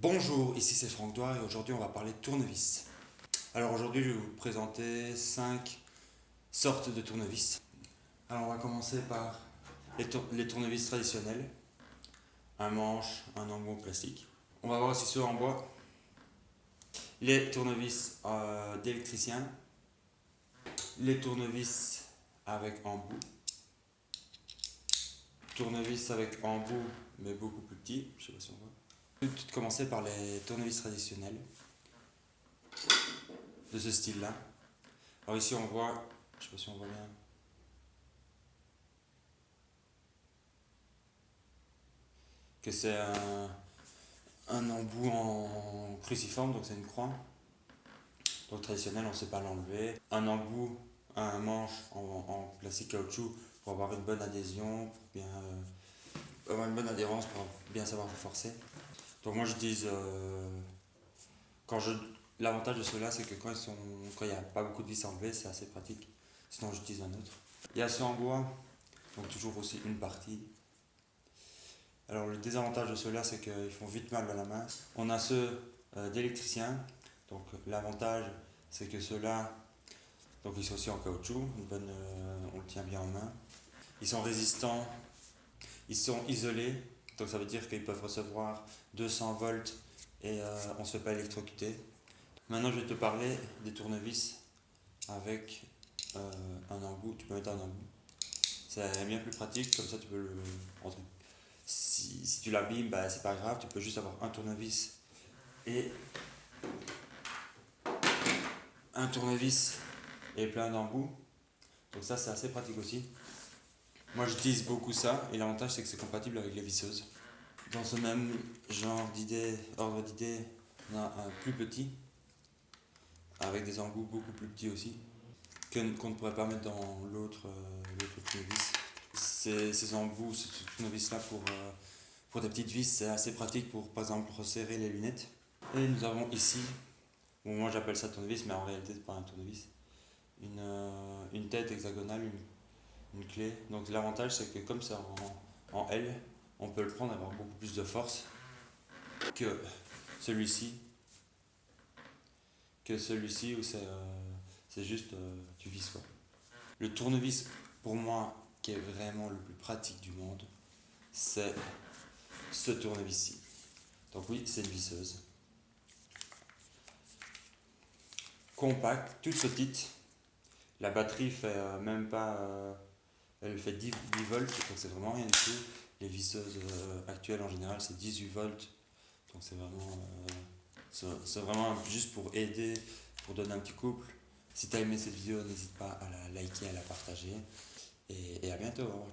Bonjour, ici c'est Franck Doir et aujourd'hui on va parler de tournevis. Alors aujourd'hui je vais vous présenter 5 sortes de tournevis. Alors on va commencer par les tournevis traditionnels, un manche, un embout en plastique. On va voir aussi ceux en bois, les tournevis d'électricien, les tournevis avec embout, tournevis avec embout mais beaucoup plus petit, je sais pas si on voit. Je vais tout commencer par les tournevis traditionnels de ce style-là. Alors ici on voit, je sais pas si on voit bien, que c'est un embout en cruciforme, donc c'est une croix. Donc traditionnel, on ne sait pas l'enlever. Un embout, un manche en plastique caoutchouc pour avoir une bonne adhésion, pour bien avoir une bonne adhérence, pour bien savoir forcer. Donc moi j'utilise, l'avantage de ceux-là c'est que quand il n'y a pas beaucoup de vis à enlever, c'est assez pratique. Sinon j'utilise un autre. Il y a ceux en bois, donc toujours aussi une partie. Alors le désavantage de ceux-là, c'est qu'ils font vite mal à la main. On a ceux d'électricien. Donc l'avantage, c'est que ceux-là, donc ils sont aussi en caoutchouc, on le tient bien en main. Ils sont résistants, ils sont isolés, donc ça veut dire qu'ils peuvent recevoir 200 volts et on ne se fait pas électrocuter. Maintenant je vais te parler des tournevis avec un embout, tu peux mettre un embout. C'est bien plus pratique, comme ça tu peux le rentrer. Si tu l'abîmes, bah, c'est pas grave, tu peux juste avoir un tournevis et plein d'embouts. Donc ça c'est assez pratique aussi. Moi j'utilise beaucoup ça et l'avantage c'est que c'est compatible avec les visseuses. Dans ce même ordre d'idée, on a un plus petit avec des embouts beaucoup plus petits aussi qu'on ne pourrait pas mettre dans l'autre tournevis. Ces embouts, ce tournevis là pour des petites vis, c'est assez pratique pour par exemple resserrer les lunettes. Et nous avons ici, bon, moi j'appelle ça tournevis, mais en réalité c'est pas un tournevis, une tête hexagonale, une clé. Donc l'avantage c'est que comme c'est en L, on peut le prendre et avoir beaucoup plus de force que celui-ci, où c'est juste tu vis quoi. Le tournevis pour moi qui est vraiment le plus pratique du monde, c'est ce tournevis-ci. Donc oui, c'est une visseuse. Compacte, toute petite. La batterie fait même pas. Elle fait 10 volts, donc c'est vraiment rien du tout. Les visseuses actuelles en général c'est 18 volts. Donc c'est vraiment juste pour aider, pour donner un petit couple. Si tu as aimé cette vidéo, n'hésite pas à la liker, à la partager. Et à bientôt. Au revoir.